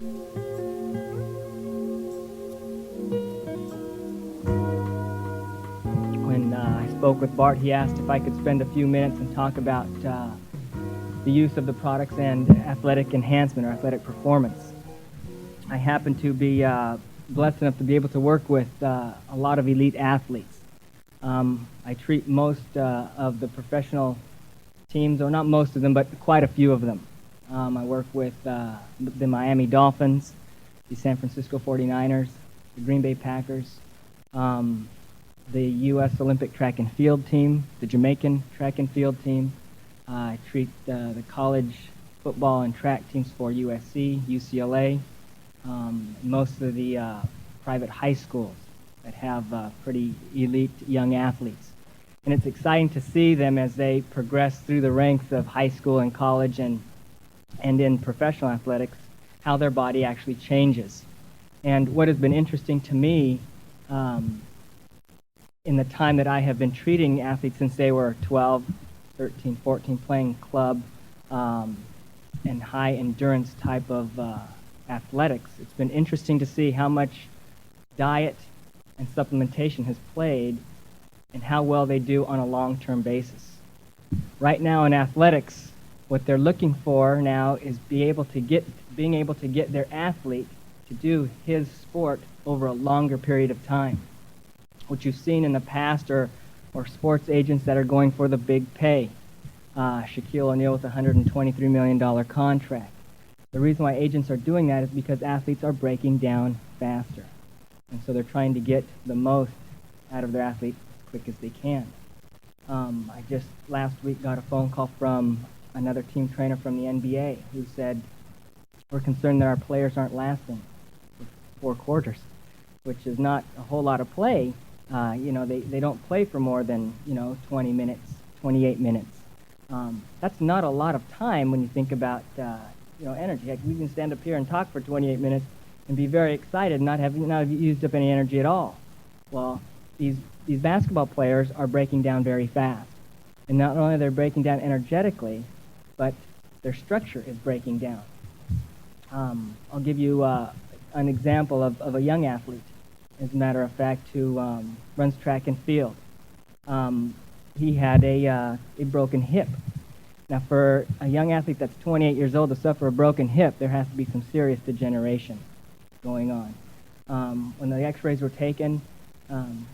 When I spoke with Bart, he asked if I could spend a few minutes and talk about the use of the products and athletic enhancement or athletic performance. I happen to be blessed enough to be able to work with a lot of elite athletes. I treat most of the professional teams, or not most of them, but quite a few of them. I work with the Miami Dolphins, the San Francisco 49ers, the Green Bay Packers, the U.S. Olympic track and field team, the Jamaican track and field team. I treat the college football and track teams for USC, UCLA, most of the private high schools that have pretty elite young athletes. And it's exciting to see them as they progress through the ranks of high school and college and in professional athletics, how their body actually changes. And what has been interesting to me in the time that I have been treating athletes since they were 12, 13, 14, playing club and high endurance type of athletics, it's been interesting to see how much diet and supplementation has played and how well they do on a long-term basis. Right now in athletics, what they're looking for now is being able to get their athlete to do his sport over a longer period of time. What you've seen in the past are sports agents that are going for the big pay. Shaquille O'Neal with a $123 million contract. The reason why agents are doing that is because athletes are breaking down faster. And so they're trying to get the most out of their athlete as quick as they can. I just last week got a phone call from another team trainer from the NBA who said, we're concerned that our players aren't lasting for 4 quarters, which is not a whole lot of play. They don't play for more than, 20 minutes, 28 minutes. That's not a lot of time when you think about, energy. Heck, we can stand up here and talk for 28 minutes and be very excited and not have used up any energy at all. Well, these basketball players are breaking down very fast. And not only are they breaking down energetically, but their structure is breaking down. I'll give you an example of a young athlete, as a matter of fact, who runs track and field. He had a broken hip. Now, for a young athlete that's 28 years old to suffer a broken hip, there has to be some serious degeneration going on. When the x-rays were taken,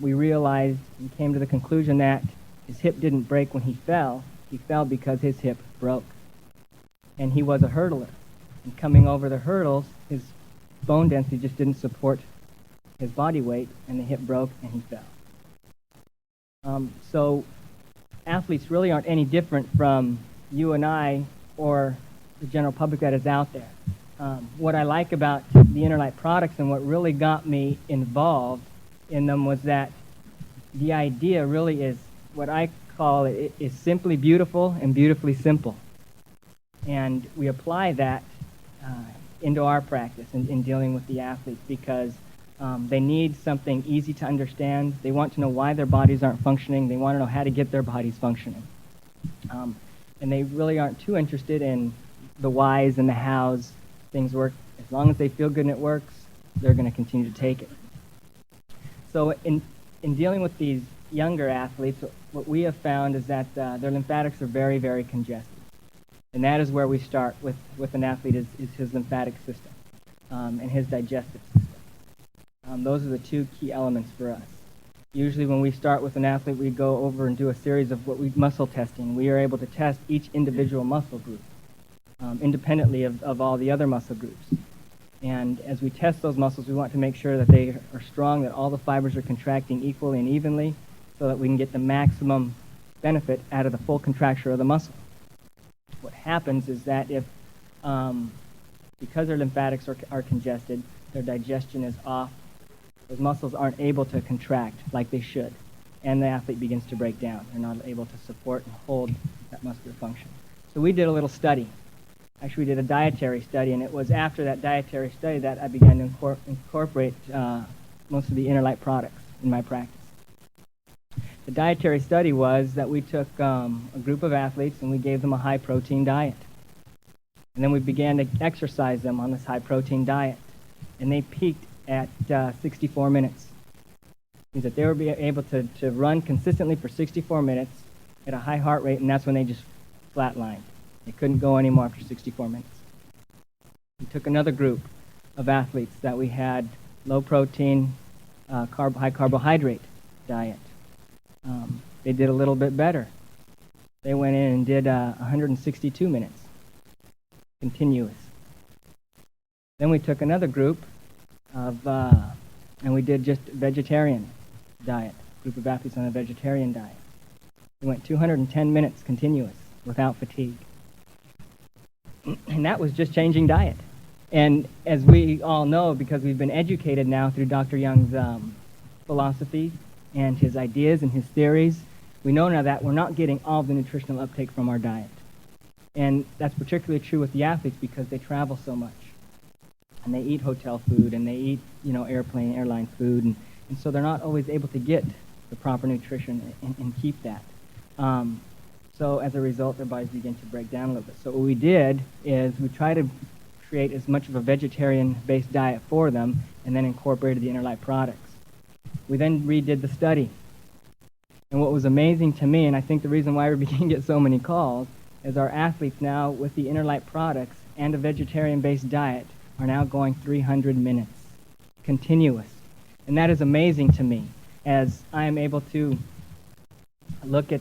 we realized and came to the conclusion that his hip didn't break when he fell. He fell because his hip broke. And he was a hurdler. And coming over the hurdles, his bone density just didn't support his body weight, and the hip broke and he fell. So athletes really aren't any different from you and I or the general public that is out there. What I like about the Interlight products and what really got me involved in them was that the idea really is what I call it is simply beautiful and beautifully simple. And we apply that into our practice in dealing with the athletes because they need something easy to understand. They want to know why their bodies aren't functioning. They want to know how to get their bodies functioning. And they really aren't too interested in the whys and the hows things work. As long as they feel good and it works, they're going to continue to take it. So in dealing with these younger athletes, what we have found is that their lymphatics are very, very congested. And that is where we start with an athlete is his lymphatic system and his digestive system. Those are the 2 key elements for us. Usually when we start with an athlete, we go over and do a series of muscle testing. We are able to test each individual muscle group independently of all the other muscle groups. And as we test those muscles, we want to make sure that they are strong, that all the fibers are contracting equally and evenly so that we can get the maximum benefit out of the full contracture of the muscle. What happens is that if, because their lymphatics are congested, their digestion is off, those muscles aren't able to contract like they should, and the athlete begins to break down. They're not able to support and hold that muscular function. So we did a little study. Actually, we did a dietary study, and it was after that dietary study that I began to incorporate most of the Interlight products in my practice. The dietary study was that we took a group of athletes and we gave them a high-protein diet. And then we began to exercise them on this high-protein diet. And they peaked at 64 minutes. Means that they were able to run consistently for 64 minutes at a high heart rate, and that's when they just flatlined. They couldn't go anymore after 64 minutes. We took another group of athletes that we had low-protein, high carbohydrate diet. They did a little bit better. They went in and did 162 minutes, continuous. Then we took another group of, and we did just vegetarian diet, group of athletes on a vegetarian diet. We went 210 minutes continuous without fatigue. And that was just changing diet. And as we all know, because we've been educated now through Dr. Young's philosophy and his ideas and his theories, we know now that we're not getting all the nutritional uptake from our diet. And that's particularly true with the athletes because they travel so much. And they eat hotel food, and they eat, airline food, and so they're not always able to get the proper nutrition and keep that. So as a result, their bodies begin to break down a little bit. So what we did is we tried to create as much of a vegetarian-based diet for them, and then incorporated the Interlight products. We then redid the study. And what was amazing to me, and I think the reason why we began to get so many calls, is our athletes now, with the Interlight products and a vegetarian-based diet, are now going 300 minutes, continuous. And that is amazing to me, as I am able to look at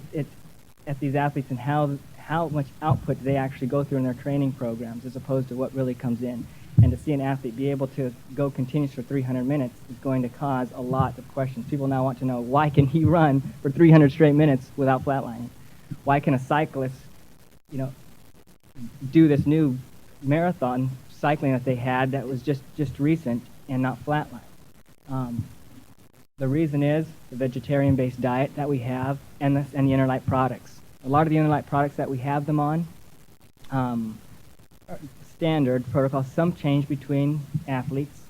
these athletes and how much output they actually go through in their training programs as opposed to what really comes in. And to see an athlete be able to go continuous for 300 minutes is going to cause a lot of questions. People now want to know, why can he run for 300 straight minutes without flatlining? Why can a cyclist, do this new marathon cycling that they had that was just recent and not flatline? The reason is the vegetarian-based diet that we have and the Interlight products. A lot of the Interlight products that we have them on are standard protocols. Some change between athletes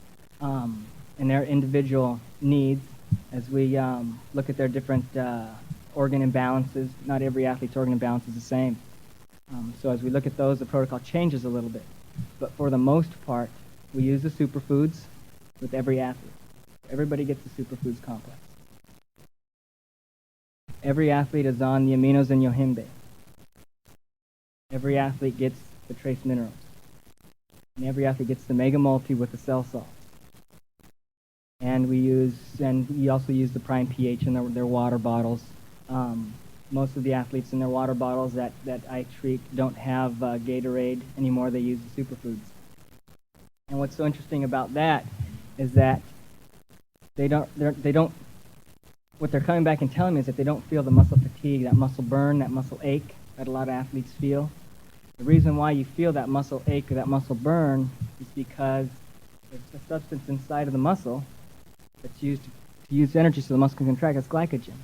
and their individual needs as we look at their different organ imbalances. Not every athlete's organ imbalance is the same. So as we look at those, the protocol changes a little bit. But for the most part, we use the superfoods with every athlete. Everybody gets the superfoods complex. Every athlete is on the aminos and yohimbe. Every athlete gets the trace minerals. And every athlete gets the mega multi with the cell salts. And we also use the prime pH in their water bottles. Most of the athletes in their water bottles that I treat don't have Gatorade anymore. They use the superfoods. And what's so interesting about that is that what they're coming back and telling me is that they don't feel the muscle fatigue, that muscle burn, that muscle ache that a lot of athletes feel. The reason why you feel that muscle ache or that muscle burn is because there's a substance inside of the muscle that's used to use energy so the muscle can contract. It's glycogen.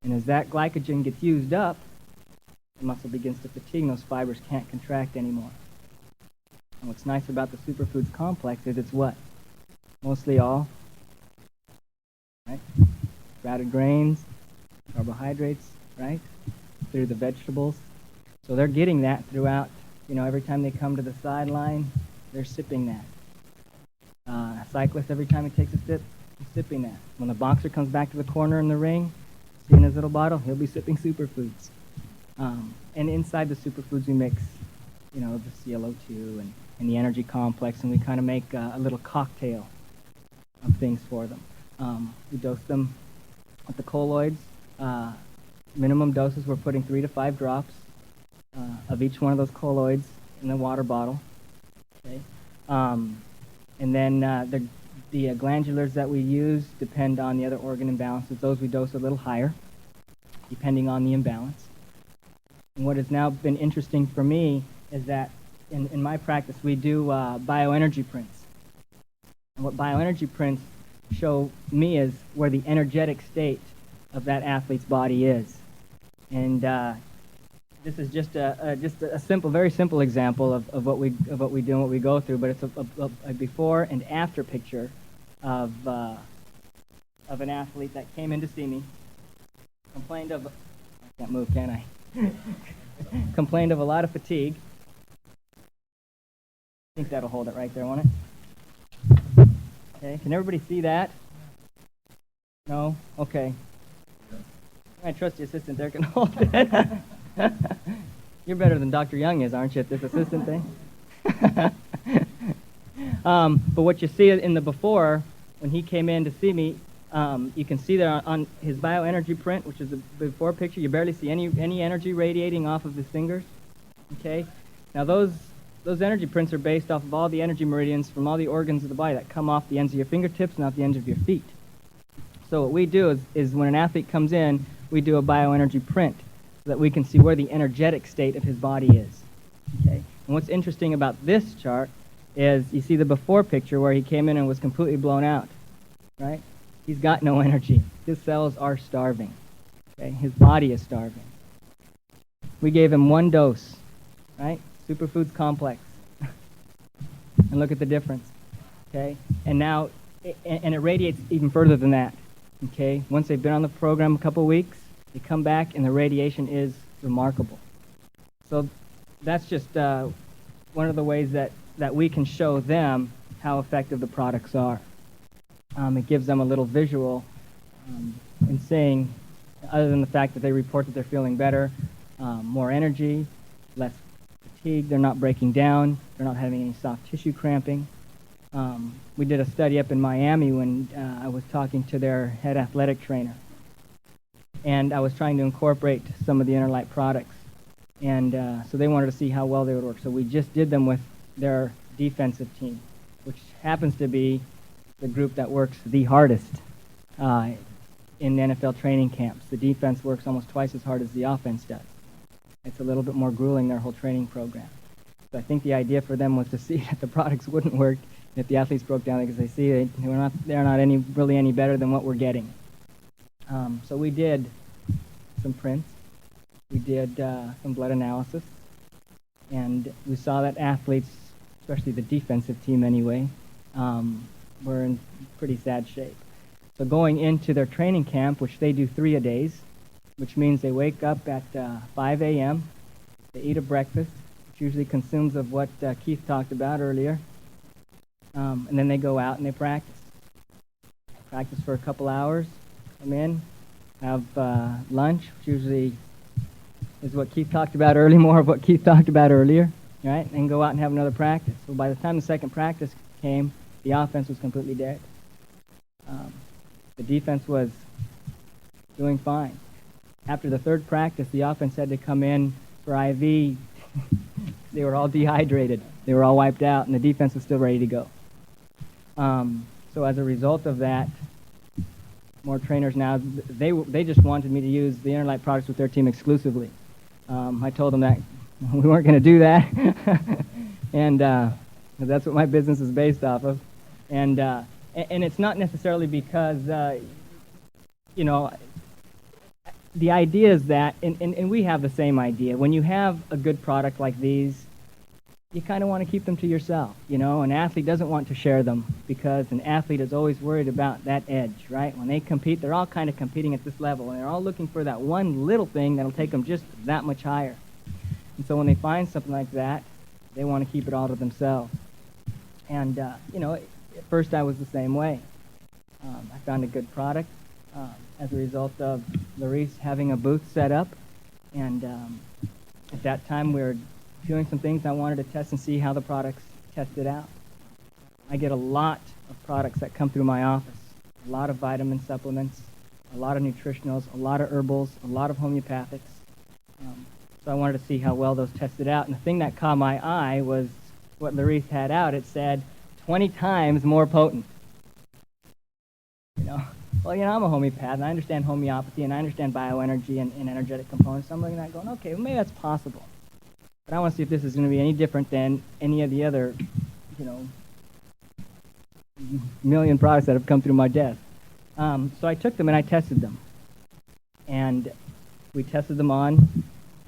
And as that glycogen gets used up, the muscle begins to fatigue and those fibers can't contract anymore. And what's nice about the superfoods complex is it's what? Mostly all, right? Sprouted grains, carbohydrates, right? Through the vegetables. So they're getting that throughout, every time they come to the sideline, they're sipping that. A cyclist, every time he takes a sip, he's sipping that. When the boxer comes back to the corner in the ring, seeing his little bottle, he'll be sipping superfoods. And inside the superfoods, we mix, the CLO2 and the energy complex, and we kind of make a little cocktail of things for them. We dose them with the colloids. Minimum doses, we're putting 3 to 5 drops of each one of those colloids in the water bottle. Okay. And then the glandulars that we use depend on the other organ imbalances. Those we dose a little higher, depending on the imbalance. And what has now been interesting for me is that in my practice, we do bioenergy prints. And what bioenergy prints show me is where the energetic state of that athlete's body is. And this is just a simple, very simple example of what we do and what we go through. But it's a before and after picture of an athlete that came in to see me, complained of, I can't move, can I? Complained of a lot of fatigue, think that'll hold it right there, won't it? Okay, can everybody see that? No? Okay. I trust the assistant there can hold it. You're better than Dr. Young is, aren't you, at this assistant thing? But what you see in the before, when he came in to see me, you can see there on his bioenergy print, which is the before picture, you barely see any energy radiating off of his fingers. Okay? Now those energy prints are based off of all the energy meridians from all the organs of the body that come off the ends of your fingertips and off the ends of your feet. So what we do is when an athlete comes in, we do a bioenergy print so that we can see where the energetic state of his body is. Okay? And what's interesting about this chart is you see the before picture where he came in and was completely blown out, right? He's got no energy. His cells are starving. Okay? His body is starving. We gave him one dose, right? Superfoods complex. And look at the difference. Okay? And now, and it radiates even further than that. Okay? Once they've been on the program a couple of weeks, they come back and the radiation is remarkable. So that's just one of the ways that we can show them how effective the products are. It gives them a little visual in saying, other than the fact that they report that they're feeling better, more energy, less fatigue, they're not breaking down, they're not having any soft tissue cramping. We did a study up in Miami when I was talking to their head athletic trainer. And I was trying to incorporate some of the Interlight products. And so they wanted to see how well they would work. So we just did them with their defensive team, which happens to be the group that works the hardest in NFL training camps. The defense works almost twice as hard as the offense does. It's a little bit more grueling, their whole training program. So I think the idea for them was to see that the products wouldn't work if the athletes broke down, because they see they're not really any better than what we're getting. So we did some prints. We did some blood analysis. And we saw that athletes, especially the defensive team anyway, were in pretty sad shape. So going into their training camp, which they do 3-a-days, which means they wake up at 5 a.m., they eat a breakfast, which usually consumes of what Keith talked about earlier, and then they go out and they practice. Practice for a couple hours, come in, have lunch, which usually is what Keith talked about earlier, more of what Keith talked about earlier, right? And go out and have another practice. So by the time the second practice came, the offense was completely dead. The defense was doing fine. After the third practice, the offense had to come in for IV. They were all dehydrated. They were all wiped out, and the defense was still ready to go. So as a result of that, more trainers now, they just wanted me to use the Interlight products with their team exclusively. I told them that we weren't going to do that, and that's what my business is based off of. And it's not necessarily because, the idea is that, and we have the same idea, when you have a good product like these, you kind of want to keep them to yourself. An athlete doesn't want to share them because an athlete is always worried about that edge, right? When they compete, they're all kind of competing at this level, and they're all looking for that one little thing that'll take them just that much higher. And so when they find something like that, they want to keep it all to themselves. And, at first I was the same way. I found a good product as a result of Larice having a booth set up. And at that time we were doing some things I wanted to test and see how the products tested out. I get a lot of products that come through my office. A lot of vitamin supplements, a lot of nutritionals, a lot of herbals, a lot of homeopathics. So I wanted to see how well those tested out. And the thing that caught my eye was what Larice had out. It said 20 times more potent. Well, I'm a homeopath, and I understand homeopathy, and I understand bioenergy and energetic components. So I'm looking at that going, okay, well, maybe that's possible. But I want to see if this is going to be any different than any of the other, million products that have come through my desk. So I took them and I tested them. And we tested them on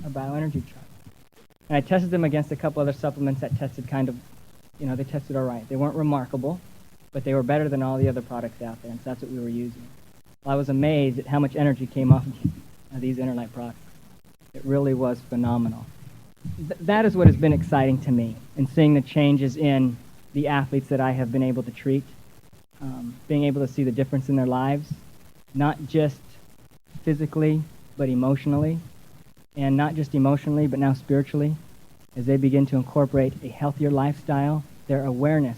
a bioenergy chart. And I tested them against a couple other supplements that tested kind of, they tested all right. They weren't remarkable, but they were better than all the other products out there, and so that's what we were using. Well, I was amazed at how much energy came off of these Interlight products. It really was phenomenal. that is what has been exciting to me, and seeing the changes in the athletes that I have been able to treat, being able to see the difference in their lives, not just physically, but emotionally, and not just emotionally, but now spiritually. As they begin to incorporate a healthier lifestyle, their awareness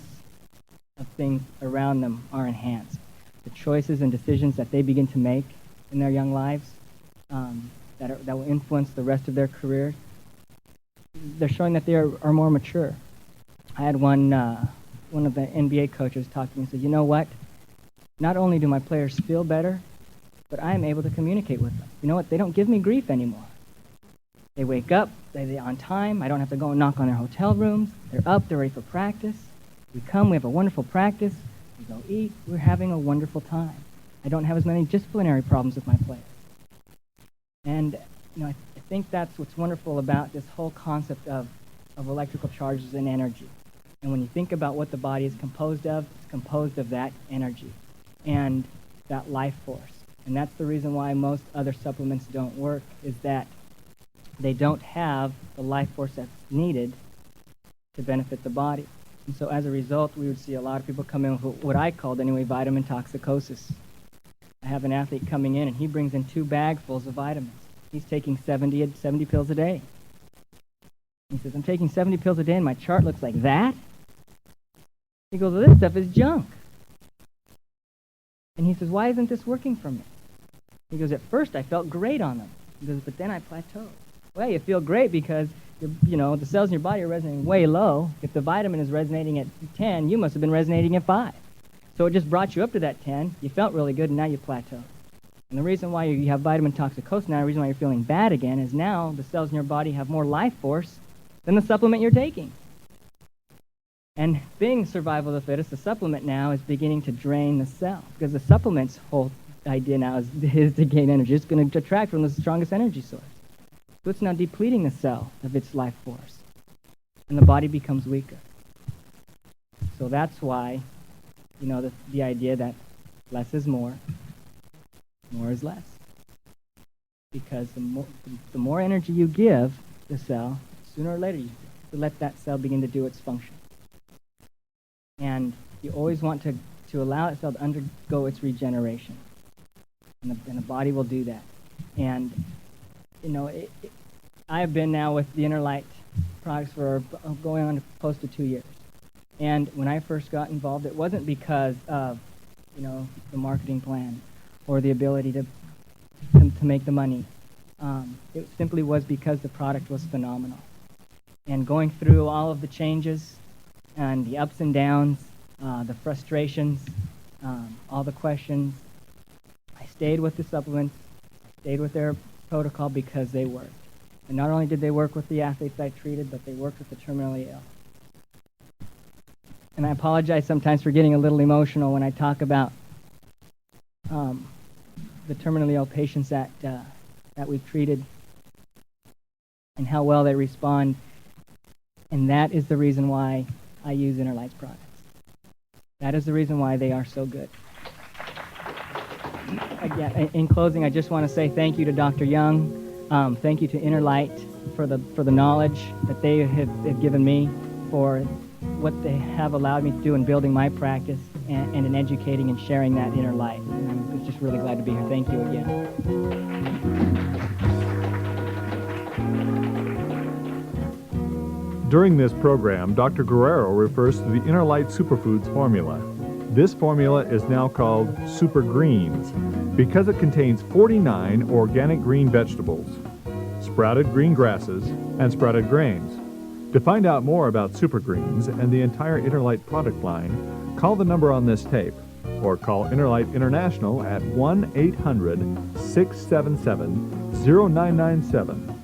of things around them are enhanced. The choices and decisions that they begin to make in their young lives that will influence the rest of their career, they're showing that they are more mature. I had one of the NBA coaches talk to me and said, you know what? Not only do my players feel better, but I am able to communicate with them. You know what? They don't give me grief anymore. They wake up, they're on time. I don't have to go and knock on their hotel rooms. They're up, they're ready for practice. We come, we have a wonderful practice. We go eat, we're having a wonderful time. I don't have as many disciplinary problems with my players. And I think that's what's wonderful about this whole concept of electrical charges and energy. And when you think about what the body is composed of, it's composed of that energy and that life force. And that's the reason why most other supplements don't work, is that they don't have the life force that's needed to benefit the body. And so as a result, we would see a lot of people come in with what I called anyway vitamin toxicosis. I have an athlete coming in and he brings in 2 bagfuls of vitamins. He's taking 70 pills a day. He says, I'm taking 70 pills a day and my chart looks like that? He goes, well, this stuff is junk. And he says, why isn't this working for me? He goes, at first I felt great on them. He goes, but then I plateaued. Well, you feel great because the cells in your body are resonating way low. If the vitamin is resonating at 10, you must have been resonating at 5. So it just brought you up to that 10. You felt really good, and now you plateaued. And the reason why you have vitamin toxicosis now, the reason why you're feeling bad again, is now the cells in your body have more life force than the supplement you're taking. And being survival of the fittest, the supplement now is beginning to drain the cell, because the supplement's whole idea now is to gain energy. It's going to detract from the strongest energy source. So it's now depleting the cell of its life force, and the body becomes weaker. So that's why, the idea that less is more is less. Because the more energy you give the cell, sooner or later you let that cell begin to do its function. And you always want to allow that cell to undergo its regeneration. And the body will do that. And, I have been now with the Inner Light products for going on close to 2 years. And when I first got involved, it wasn't because of, the marketing plan or the ability to make the money. It simply was because the product was phenomenal. And going through all of the changes and the ups and downs, the frustrations, all the questions, I stayed with the supplements, I stayed with their protocol because they worked. And not only did they work with the athletes I treated, but they worked with the terminally ill. And I apologize sometimes for getting a little emotional when I talk about the terminally ill patients that we've treated and how well they respond. And that is the reason why I use Inner Light's products. That is the reason why they are so good. Again, in closing, I just want to say thank you to Dr. Young. Thank you to Inner Light for the knowledge that they have given me, for what they have allowed me to do in building my practice and in educating and sharing that inner light. And I'm just really glad to be here. Thank you again. During this program, Dr. Guerrero refers to the Inner Light Superfoods formula. This formula is now called Super Greens because it contains 49 organic green vegetables, sprouted green grasses, and sprouted grains. To find out more about Super Greens and the entire Inner Light product line, call the number on this tape or call Inner Light International at 1-800-677-0997